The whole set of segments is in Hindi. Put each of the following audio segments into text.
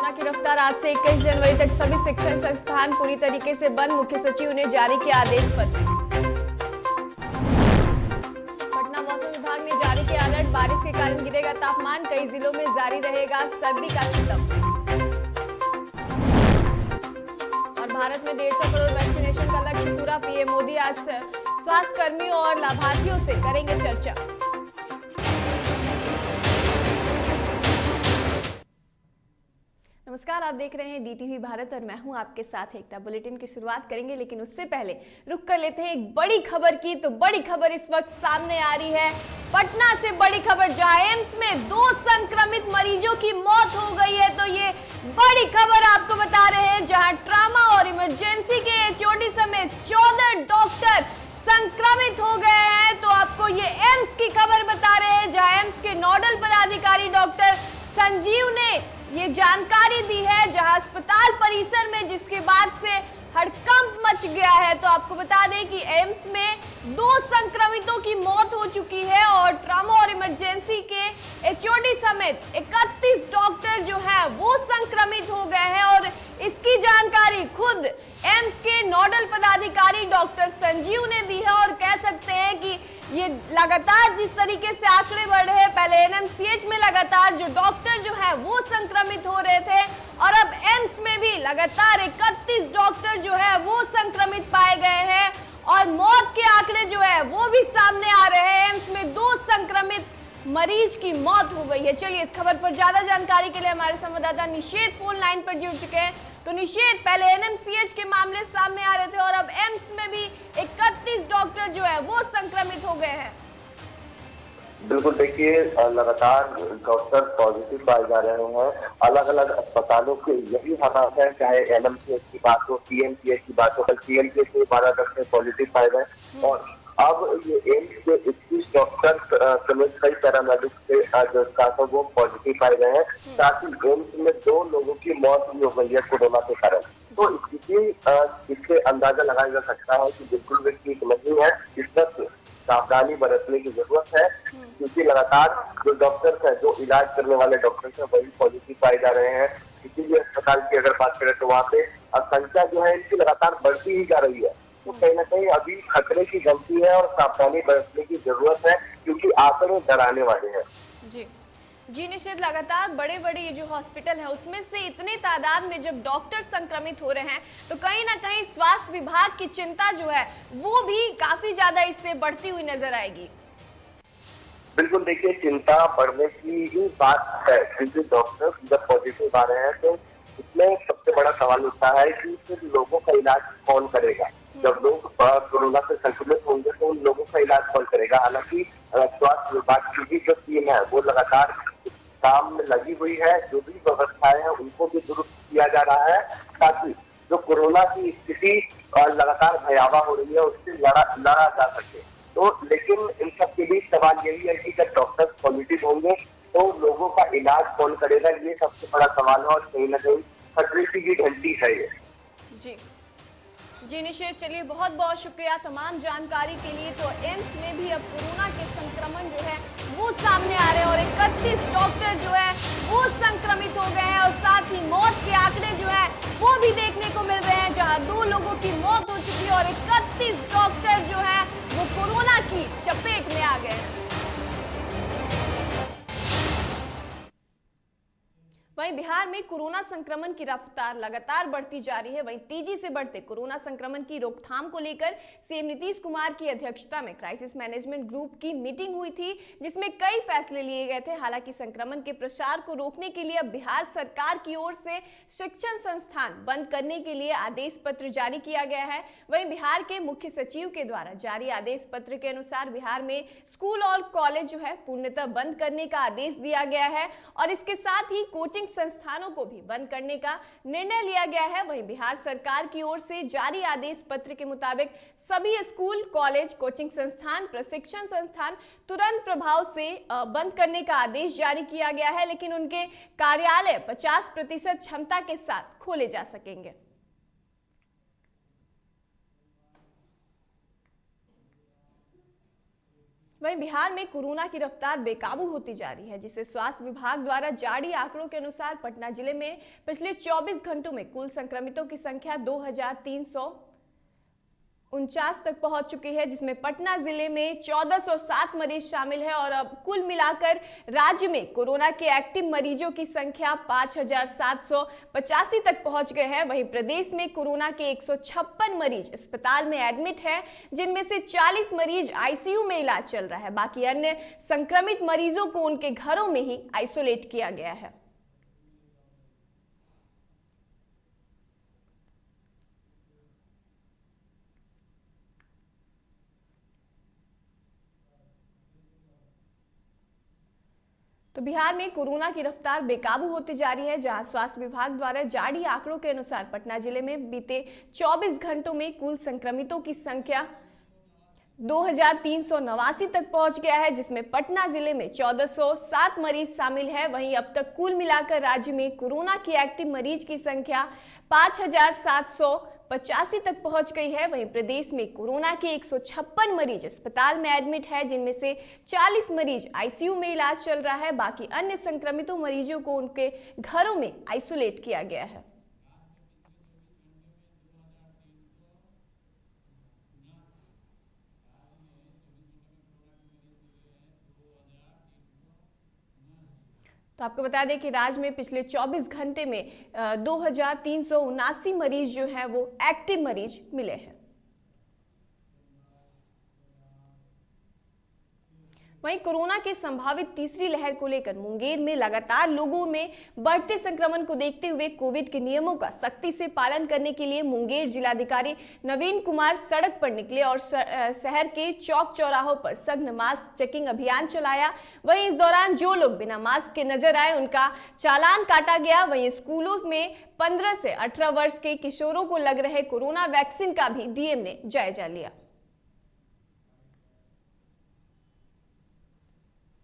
कोरोना की रफ्तार आज से 21 जनवरी तक सभी शिक्षण संस्थान पूरी तरीके से बंद। मुख्य सचिव ने जारी किया आदेश पत्र। पटना मौसम विभाग ने जारी किया अलर्ट। बारिश के कारण गिरेगा तापमान। कई जिलों में जारी रहेगा सर्दी का सितम। और भारत में 150 करोड़ वैक्सीनेशन का लक्ष्य पूरा। पीएम मोदी आज स्वास्थ्य कर्मियों और लाभार्थियों से करेंगे चर्चा। नमस्कार, आप देख रहे हैं डीटीवी भारत और मैं हूं आपके साथ एकता। बुलेटिन की शुरुआत करेंगे, लेकिन उससे पहले रुक कर लेते हैं एक बड़ी खबर की। तो बड़ी खबर इस वक्त सामने आ रही है पटना से। बड़ी खबर, जहां एम्स में 2 संक्रमित मरीजों की मौत हो गई है। तो ये बड़ी खबर आपको बता रहे हैं, जहां ट्रामा और इमरजेंसी के एचओडी समेत 14 डॉक्टर संक्रमित हो गए हैं। तो आपको ये एम्स की खबर बता रहे हैं, जहां एम्स के नोडल पदाधिकारी डॉक्टर संजीव ने ये जानकारी दी है, जहां अस्पताल परिसर में जिसके बाद से हड़कंप मच गया है। तो आपको बता दें कि एम्स में 2 संक्रमितों की मौत हो चुकी है और ट्रामा और इमरजेंसी के एचओडी समेत 31 डॉक्टर जो है वो संक्रमित हो गए हैं। और इसकी जानकारी खुद एम्स के नोडल पदाधिकारी डॉक्टर संजीव ने दी है। और कह सकते हैं कि ये लगातार जिस तरीके से आंकड़े बढ़ रहे हैं, पहले एनएमसीएच में लगातार जो डॉक्टर जो है वो संक्रमित हो रहे थे और अब एम्स में भी लगातार 31 डॉक्टर जो है वो संक्रमित पाए गए हैं और मौत के आंकड़े जो है वो भी सामने आ रहे हैं। एम्स में 2 संक्रमित मरीज की मौत हो गई है। चलिए, इस खबर पर ज्यादा जानकारी के लिए हमारे संवाददाता निषेध फोन लाइन पर जुड़ चुके हैं। तो निषेध, पहले एनएमसीएच के मामले सामने आ रहे थे और अब एम्स में भी 31 डॉक्टर जो है वो संक्रमित हो गए हैं। बिल्कुल, देखिए लगातार डॉक्टर पॉजिटिव पाए जा रहे हैं। अलग अलग अस्पतालों के यही हालात है, चाहे एनएमसीएच की बात हो, पीएमसीएच की बात हो। कल पीएमसीएच में 12 डॉक्टर पॉजिटिव पाए गए और अब ये एम्स के 21 डॉक्टर समेत कई पैरामेडिक के जो स्टाफ है वो पॉजिटिव पाए गए हैं। साथ ही एम्स में 2 लोगों की मौत भी हो गई है कोरोना के कारण। तो इससे अंदाजा लगाया जा सकता है कि बिल्कुल भी ठीक नहीं है। इस वक्त सावधानी बरतने की जरूरत है, क्योंकि लगातार जो डॉक्टर्स हैं, जो इलाज करने वाले डॉक्टर्स हैं, वही पॉजिटिव पाए जा रहे हैं। किसी भी अस्पताल की अगर बात करें तो वहाँ पे संख्या जो है इनकी लगातार बढ़ती ही जा रही है। तो कहीं ना कहीं अभी खतरे की गलती है और सावधानी बरतने की जरूरत है, क्योंकि आंकड़े डराने वाले हैं। जी निषेध, लगातार बड़े बड़े ये जो हॉस्पिटल है उसमें से इतने तादाद में जब डॉक्टर संक्रमित हो रहे हैं तो कहीं ना कहीं स्वास्थ्य विभाग की चिंता जो है वो भी काफी ज्यादा इससे बढ़ती हुई नजर आएगी। बिल्कुल, देखिए चिंता बढ़ने की ही बात है, क्योंकि डॉक्टर जब पॉजिटिव आ रहे हैं तो इसमें सबसे बड़ा सवाल उठता है कि फिर लोगों का इलाज कौन करेगा। जब लोग कोरोना से संक्रमित होंगे तो उन लोगों का इलाज कौन करेगा। हालांकि स्वास्थ्य विभाग की भी जो टीम है वो लगातार काम में लगी हुई है। जो भी व्यवस्थाएं हैं उनको भी दुरुस्त किया जा रहा है, ताकि जो कोरोना की स्थिति लगातार भयावह हो रही है उससे लड़ा जा सके। तो लेकिन इन सब के बीच सवाल यही है कि जब डॉक्टर पॉजिटिव होंगे तो लोगों का इलाज कौन करेगा, ये सबसे बड़ा सवाल है और कहीं ना कहीं खतरे की घंटी है ये। जी निषेध, चलिए बहुत बहुत शुक्रिया तमाम जानकारी के लिए। तो एम्स में भी अब कोरोना के संक्रमण जो है वो सामने आ रहे हैं और 31 डॉक्टर जो है वो संक्रमित हो गए हैं और साथ ही मौत के आंकड़े जो है वो भी देखने को मिल रहे हैं, जहां 2 लोगों की मौत हो चुकी है और 31 डॉक्टर जो है वो कोरोना की चपेट में आ गए हैं। वहीं बिहार में कोरोना संक्रमण की रफ्तार लगातार बढ़ती जा रही है। वहीं तेजी से बढ़ते कोरोना संक्रमण की रोकथाम को लेकर सीएम नीतीश कुमार की अध्यक्षता में क्राइसिस मैनेजमेंट ग्रुप की मीटिंग हुई थी, जिसमें कई फैसले लिए गए थे। हालांकि संक्रमण के प्रसार को रोकने के लिए अब बिहार सरकार की ओर से शिक्षण संस्थान बंद करने के लिए आदेश पत्र जारी किया गया है। वहीं बिहार के मुख्य सचिव के द्वारा जारी आदेश पत्र के अनुसार बिहार में स्कूल और कॉलेज जो है पूर्णतः बंद करने का आदेश दिया गया है और इसके साथ ही कोचिंग संस्थानों को भी बंद करने का निर्णय लिया गया है। वहीं बिहार सरकार की ओर से जारी आदेश पत्र के मुताबिक सभी स्कूल, कॉलेज, कोचिंग संस्थान, प्रशिक्षण संस्थान तुरंत प्रभाव से बंद करने का आदेश जारी किया गया है, लेकिन उनके कार्यालय 50% क्षमता के साथ खोले जा सकेंगे। वहीं बिहार में कोरोना की रफ्तार बेकाबू होती जा रही है, जिसे स्वास्थ्य विभाग द्वारा जारी आंकड़ों के अनुसार पटना जिले में पिछले 24 घंटों में कुल संक्रमितों की संख्या 2349 तक पहुंच चुकी है, जिसमें पटना जिले में 1407 मरीज शामिल है और अब कुल मिलाकर राज्य में कोरोना के एक्टिव मरीजों की संख्या 5785 तक पहुंच गए हैं। वहीं प्रदेश में कोरोना के 156 मरीज अस्पताल में एडमिट हैं, जिनमें से 40 मरीज आईसीयू में इलाज चल रहा है। बाकी अन्य संक्रमित मरीजों को उनके घरों में ही आइसोलेट किया गया है। तो बिहार में कोरोना की रफ्तार बेकाबू होती जा रही है, जहां स्वास्थ्य विभाग द्वारा जारी आंकड़ों के अनुसार पटना जिले में बीते 24 घंटों में कुल संक्रमितों की संख्या 2389 तक पहुंच गया है, जिसमें पटना जिले में 1407 मरीज शामिल है। वहीं अब तक कुल मिलाकर राज्य में कोरोना की एक्टिव मरीज की संख्या 5785 तक पहुंच गई है। वहीं प्रदेश में कोरोना के 156 मरीज अस्पताल में एडमिट है, जिनमें से 40 मरीज आईसीयू में इलाज चल रहा है। बाकी अन्य संक्रमितों मरीजों को उनके घरों में आइसोलेट किया गया है। तो आपको बता दें कि राज्य में पिछले 24 घंटे में 2379 मरीज जो हैं वो एक्टिव मरीज मिले हैं। वहीं कोरोना के संभावित तीसरी लहर को लेकर मुंगेर में लगातार लोगों में बढ़ते संक्रमण को देखते हुए कोविड के नियमों का सख्ती से पालन करने के लिए मुंगेर जिलाधिकारी नवीन कुमार सड़क पर निकले और शहर के चौक चौराहों पर सघन मास्क चेकिंग अभियान चलाया। वहीं इस दौरान जो लोग बिना मास्क के नजर आए उनका चालान काटा गया। वहीं स्कूलों में 15 से 18 वर्ष के किशोरों को लग रहे कोरोना वैक्सीन का भी डीएम ने जायजा लिया।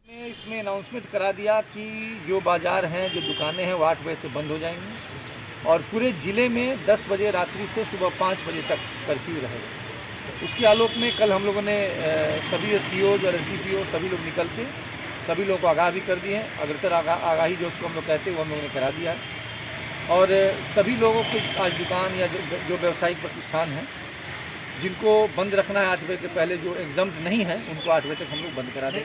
इसमें अनाउंसमेंट करा दिया कि जो बाज़ार हैं, जो दुकानें हैं, वो 8 बजे से बंद हो जाएंगी और पूरे ज़िले में 10 बजे रात्रि से सुबह 5 बजे तक कर्फ्यू रहेगा। उसके आलोक में कल हम लोगों ने सभी एसडीओ और एसडीपीओ सभी लोग निकल के सभी लोगों को आगाह भी कर दिए हैं। अग्रतर आगाही जो उसको हम लोग कहते हैं वो हम लोगों ने करा दिया है और सभी लोगों को आज दुकान या जो व्यावसायिक प्रतिष्ठान हैं जिनको बंद रखना है 8 बजे के पहले, जो एग्जम्प्ट नहीं है उनको 8 बजे तक हम लोग बंद करा दें।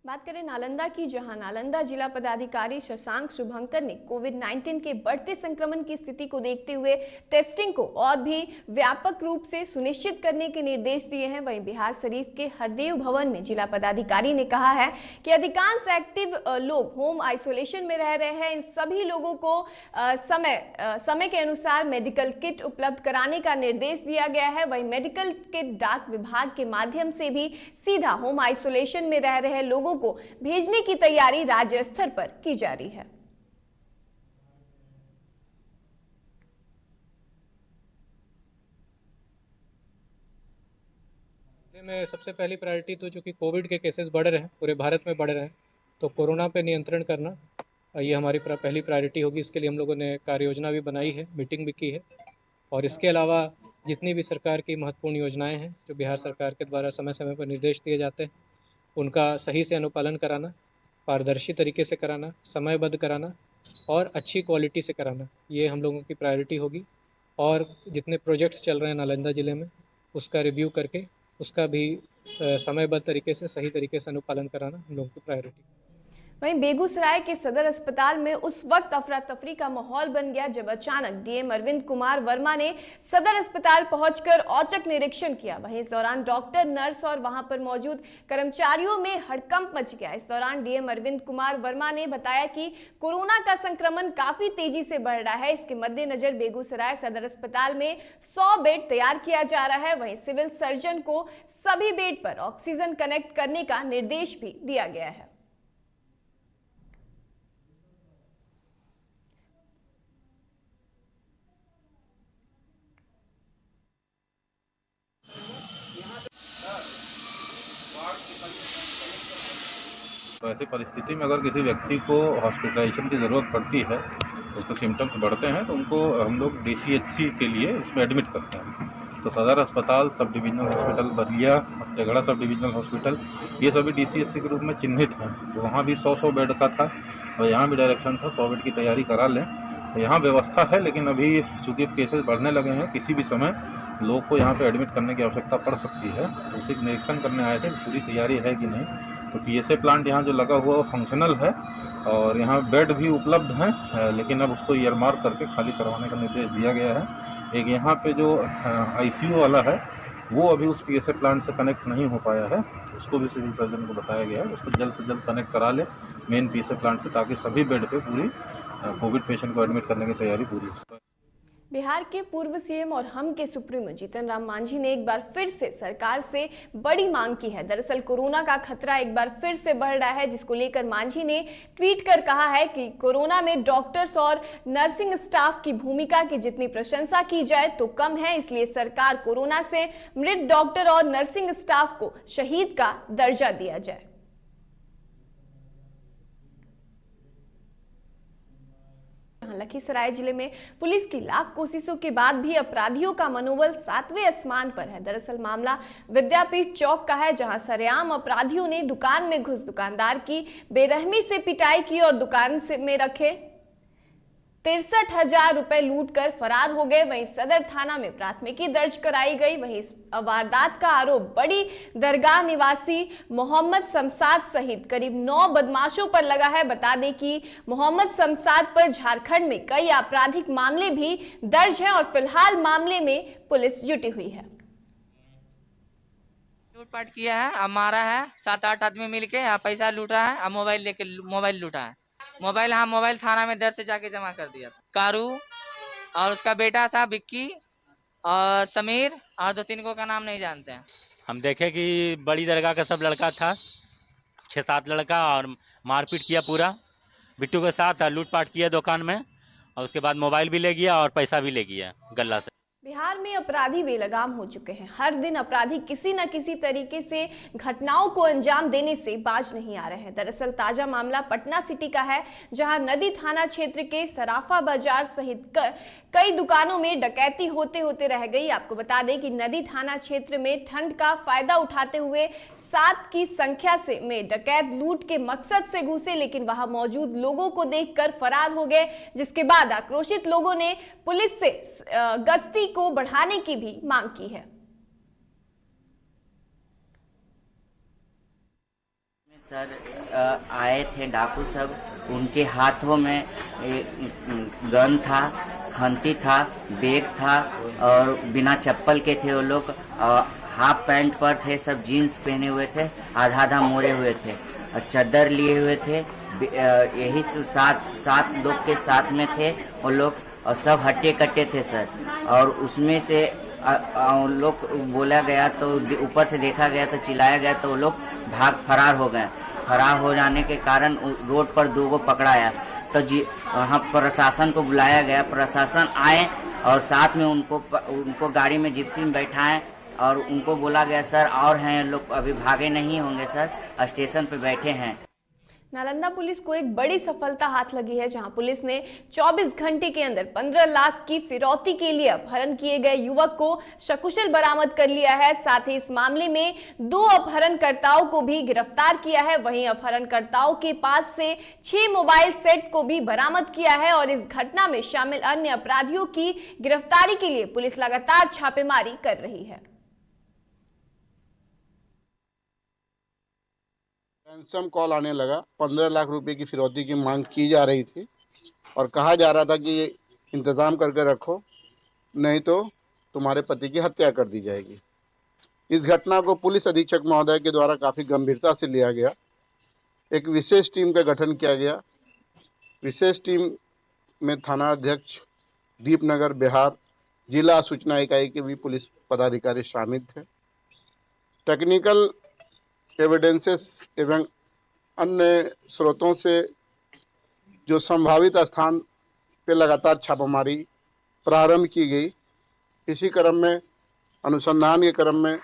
बात करें नालंदा की, जहां नालंदा जिला पदाधिकारी शशांक शुभंकर ने कोविड-19 के बढ़ते संक्रमण की स्थिति को देखते हुए टेस्टिंग को और भी व्यापक रूप से सुनिश्चित करने के निर्देश दिए हैं। वहीं बिहार शरीफ के हरदेव भवन में जिला पदाधिकारी ने कहा है कि अधिकांश एक्टिव लोग होम आइसोलेशन में रह रहे हैं। इन सभी लोगों को समय के अनुसार मेडिकल किट उपलब्ध कराने का निर्देश दिया गया है। वहीं मेडिकल किट डाक विभाग के माध्यम से भी सीधा होम आइसोलेशन में रह रहे लोगों को भेजने की तैयारी राज्य स्तर पर की जा रही है। में सबसे पहली प्रायोरिटी तो चूँकि कोविड के केसेस बढ़ रहे हैं, पूरे भारत में बढ़ रहे हैं, तो कोरोना पे नियंत्रण करना ये हमारी पहली प्रायोरिटी होगी। इसके लिए हम लोगों ने कार्य योजना भी बनाई है, मीटिंग भी की है और इसके अलावा जितनी भी सरकार की महत्वपूर्ण योजनाएं हैं जो बिहार सरकार के द्वारा समय समय पर निर्देश दिए जाते हैं उनका सही से अनुपालन कराना, पारदर्शी तरीके से कराना, समयबद्ध कराना और अच्छी क्वालिटी से कराना, ये हम लोगों की प्रायोरिटी होगी। और जितने प्रोजेक्ट्स चल रहे हैं नालंदा ज़िले में उसका रिव्यू करके उसका भी समयबद्ध तरीके से सही तरीके से अनुपालन कराना हम लोगों की प्रायोरिटी। वहीं बेगूसराय के सदर अस्पताल में उस वक्त अफरा तफरी का माहौल बन गया जब अचानक डीएम अरविंद कुमार वर्मा ने सदर अस्पताल पहुंचकर औचक निरीक्षण किया। वहीं इस दौरान डॉक्टर, नर्स और वहां पर मौजूद कर्मचारियों में हड़कंप मच गया। इस दौरान डीएम अरविंद कुमार वर्मा ने बताया कि कोरोना का संक्रमण काफी तेजी से बढ़ रहा है। इसके मद्देनजर बेगूसराय सदर अस्पताल में 100 बेड तैयार किया जा रहा है। वहीं सिविल सर्जन को सभी बेड पर ऑक्सीजन कनेक्ट करने का निर्देश भी दिया गया है। तो ऐसी परिस्थिति में अगर किसी व्यक्ति को हॉस्पिटलाइजेशन की ज़रूरत पड़ती है, उसके सिम्टम्स बढ़ते हैं तो उनको हम लोग DCHC के लिए इसमें एडमिट करते हैं। तो तो सदर अस्पताल, sub divisional hospital Ballia, Tegada sub divisional hospital, ये सभी DCSC के रूप में चिन्हित हैं। तो वहाँ भी 100 बेड का था और यहाँ भी डायरेक्शन था 100 बेड की तैयारी करा लें। तो यहाँ व्यवस्था है, लेकिन अभी चूँकि केसेस बढ़ने लगे हैं, किसी भी समय लोग को यहाँ पे एडमिट करने की आवश्यकता पड़ सकती है। तो उसी निरीक्षण करने आए थे, पूरी तैयारी है कि नहीं। तो PSA प्लांट यहाँ जो लगा हुआ वो फंक्शनल है और यहाँ बेड भी उपलब्ध हैं, लेकिन अब उसको ईयरमार्क करके खाली करवाने का निर्देश दिया गया है। एक यहाँ पे जो ICU वाला है वो अभी उस PSA प्लांट से कनेक्ट नहीं हो पाया है, उसको भी सिविल सर्जन को बताया गया है, उसको जल्द से जल्द कनेक्ट करा ले मेन PSA प्लांट से, ताकि सभी बेड पे पूरी कोविड पेशेंट को एडमिट करने की तैयारी पूरी हो। बिहार के पूर्व CM और हम के सुप्रीमो जीतन राम मांझी ने एक बार फिर से सरकार से बड़ी मांग की है। दरअसल कोरोना का खतरा एक बार फिर से बढ़ रहा है, जिसको लेकर मांझी ने ट्वीट कर कहा है कि कोरोना में डॉक्टर्स और नर्सिंग स्टाफ की भूमिका की जितनी प्रशंसा की जाए तो कम है, इसलिए सरकार कोरोना से मृत डॉक्टर और नर्सिंग स्टाफ को शहीद का दर्जा दिया जाए। लखीसराय जिले में पुलिस की लाख कोशिशों के बाद भी अपराधियों का मनोबल 7वें आसमान पर है। दरअसल मामला विद्यापीठ चौक का है, जहां सरेआम अपराधियों ने दुकान में घुस दुकानदार की बेरहमी से पिटाई की और दुकान में रखे 63,000 रुपए लूट कर फरार हो गए। वहीं सदर थाना में प्राथमिकी दर्ज कराई गई। वहीं इस वारदात का आरोप बड़ी दरगाह निवासी मोहम्मद शमसाद सहित करीब 9 बदमाशों पर लगा है। बता दें कि मोहम्मद शमसाद पर झारखंड में कई आपराधिक मामले भी दर्ज हैं और फिलहाल मामले में पुलिस जुटी हुई है। लूटपाट किया है, अब मारा है, 7-8 आदमी मिलके पैसा लूटा है, अब मोबाइल लूटा है। मोबाइल थाना में दर्ज से जाके जमा कर दिया था। कारू और उसका बेटा था विक्की और समीर और 2-3 को का नाम नहीं जानते हैं। हम देखे कि बड़ी दरगाह का सब लड़का था, 6-7 लड़का, और मारपीट किया पूरा बिट्टू के साथ, लूटपाट किया दुकान में और उसके बाद मोबाइल भी ले गया और पैसा भी ले गया गल्ला से। बिहार में अपराधी बेलगाम हो चुके हैं। हर दिन अपराधी किसी न किसी तरीके से घटनाओं को अंजाम देने से बाज नहीं आ रहे हैं। दरअसल ताजा मामला पटना सिटी का है, जहां नदी थाना क्षेत्र के सराफा बाजार सहित कई दुकानों में डकैती होते होते रह गई। आपको बता दें कि नदी थाना क्षेत्र में ठंड का फायदा उठाते हुए 7 की संख्या से में डकैत लूट के मकसद से घुसे, लेकिन वहां मौजूद लोगों को देखकर फरार हो गए, जिसके बाद आक्रोशित लोगों ने पुलिस से गश्ती को बढ़ाने की भी मांग की है। सर आए थे डाकू सब, उनके हाथों में गन था, खंती था, बैग था और बिना चप्पल के थे वो लोग, हाफ पैंट पर थे, सब जीन्स पहने हुए थे, आधा आधा मोड़े हुए थे और चादर लिए हुए थे। यही 7 लोग के साथ में थे वो लोग और सब हट्टे कट्टे थे सर। और उसमें से लोग बोला गया तो ऊपर से देखा गया तो चिल्लाया गया तो वो लोग फरार हो गए। फरार हो जाने के कारण रोड पर 2 को पकड़ाया तो वहाँ प्रशासन को बुलाया गया। प्रशासन आए और साथ में उनको गाड़ी में जिप्सी में बैठाएं और उनको बोला गया सर और हैं लोग, अभी भागे नहीं होंगे सर, स्टेशन पे बैठे हैं। नालंदा पुलिस को एक बड़ी सफलता हाथ लगी है, जहां पुलिस ने 24 घंटे के अंदर 15 लाख की फिरौती के लिए अपहरण किए गए युवक को सकुशल बरामद कर लिया है। साथ ही इस मामले में 2 अपहरणकर्ताओं को भी गिरफ्तार किया है। वहीं अपहरणकर्ताओं के पास से 6 मोबाइल सेट को भी बरामद किया है और इस घटना में शामिल अन्य अपराधियों की गिरफ्तारी के लिए पुलिस लगातार छापेमारी कर रही है। रैंसम कॉल आने लगा, 15 लाख रुपए की फिरौती की मांग की जा रही थी और कहा जा रहा था कि ये इंतज़ाम करके रखो, नहीं तो तुम्हारे पति की हत्या कर दी जाएगी। इस घटना को पुलिस अधीक्षक महोदय के द्वारा काफ़ी गंभीरता से लिया गया। एक विशेष टीम का गठन किया गया। विशेष टीम में थाना अध्यक्ष दीपनगर बिहार जिला सूचना इकाई के भी पुलिस पदाधिकारी शामिल थे। टेक्निकल एविडेंसेस एवं अन्य स्रोतों से जो संभावित स्थान पे लगातार छापामारी प्रारंभ की गई। इसी क्रम में अनुसंधान के क्रम में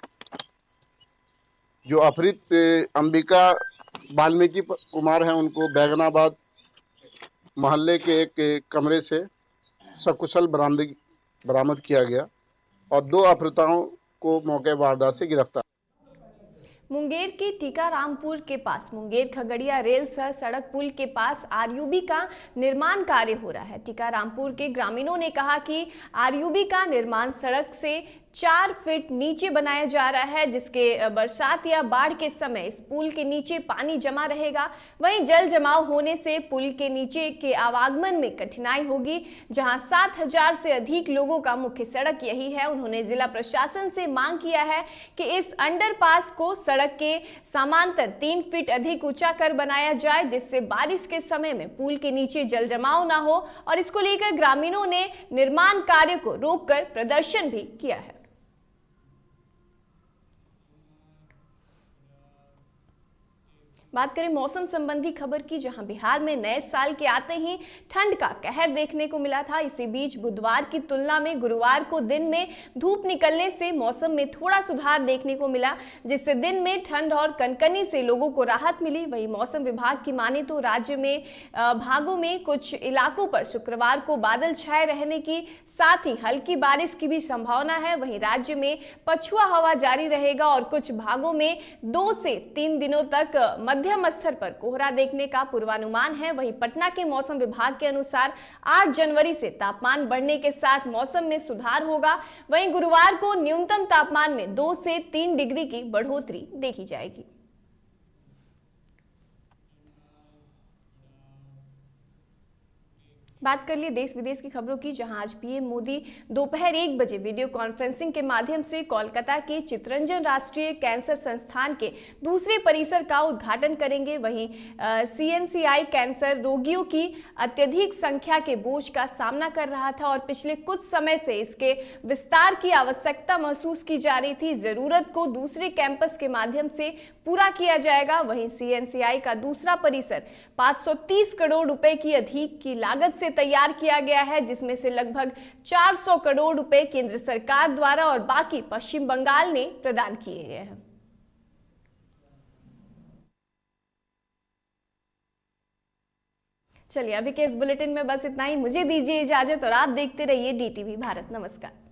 जो अपहृत अंबिका वाल्मीकि कुमार हैं, उनको बैगनाबाद मोहल्ले के एक कमरे से सकुशल बरामद किया गया। और 2 अपहृताओं को मौके वारदात से गिरफ्तार। मुंगेर के टीकारामपुर के पास मुंगेर खगड़िया रेल सह सड़क पुल के पास आरयूबी का निर्माण कार्य हो रहा है। टीकारामपुर के ग्रामीणों ने कहा कि आरयूबी का निर्माण सड़क से 4 फीट नीचे बनाया जा रहा है, जिसके बरसात या बाढ़ के समय इस पुल के नीचे पानी जमा रहेगा। वहीं जल जमाव होने से पुल के नीचे के आवागमन में कठिनाई होगी। जहां 7000 से अधिक लोगों का मुख्य सड़क यही है। उन्होंने जिला प्रशासन से मांग किया है कि इस अंडरपास को सड़क के समांतर 3 फीट अधिक ऊंचा कर बनाया जाए, जिससे बारिश के समय में पुल के नीचे जल जमाव ना हो। और इसको लेकर ग्रामीणों ने निर्माण कार्य को रोककर प्रदर्शन भी किया है। बात करें मौसम संबंधी खबर की, जहां बिहार में नए साल के आते ही ठंड का कहर देखने को मिला था। इसी बीच बुधवार की तुलना में गुरुवार को दिन में धूप निकलने से मौसम में थोड़ा सुधार देखने को मिला, जिससे दिन में ठंड और कनकनी से लोगों को राहत मिली। वहीं मौसम विभाग की माने तो राज्य में भागों में कुछ इलाकों पर शुक्रवार को बादल छाए रहने की साथ ही हल्की बारिश की भी संभावना है। वहीं राज्य में पछुआ हवा जारी रहेगा और कुछ भागों में 2 से 3 दिनों तक मध्यम स्तर पर कोहरा देखने का पूर्वानुमान है। वहीं पटना के मौसम विभाग के अनुसार 8 जनवरी से तापमान बढ़ने के साथ मौसम में सुधार होगा। वहीं गुरुवार को न्यूनतम तापमान में 2 से 3 डिग्री की बढ़ोतरी देखी जाएगी। बात कर लिए देश विदेश की खबरों की, जहां आज पीएम मोदी दोपहर 1 बजे वीडियो कॉन्फ्रेंसिंग के माध्यम से कोलकाता के चित्तरंजन राष्ट्रीय कैंसर संस्थान के दूसरे परिसर का उद्घाटन करेंगे। वहीं सीएनसीआई कैंसर रोगियों की अत्यधिक संख्या के बोझ का सामना कर रहा था और पिछले कुछ समय से इसके विस्तार की आवश्यकता महसूस की जा रही थी। जरूरत को दूसरे कैंपस के माध्यम से पूरा किया जाएगा। वहीं सीएनसीआई का दूसरा परिसर 530 करोड़ रुपए की अधिक की लागत से तैयार किया गया है, जिसमें से लगभग 400 करोड़ रुपए केंद्र सरकार द्वारा और बाकी पश्चिम बंगाल ने प्रदान किए गए हैं। चलिए अभी के इस बुलेटिन में बस इतना ही। मुझे दीजिए इजाजत और आप देखते रहिए डीटीवी भारत। नमस्कार।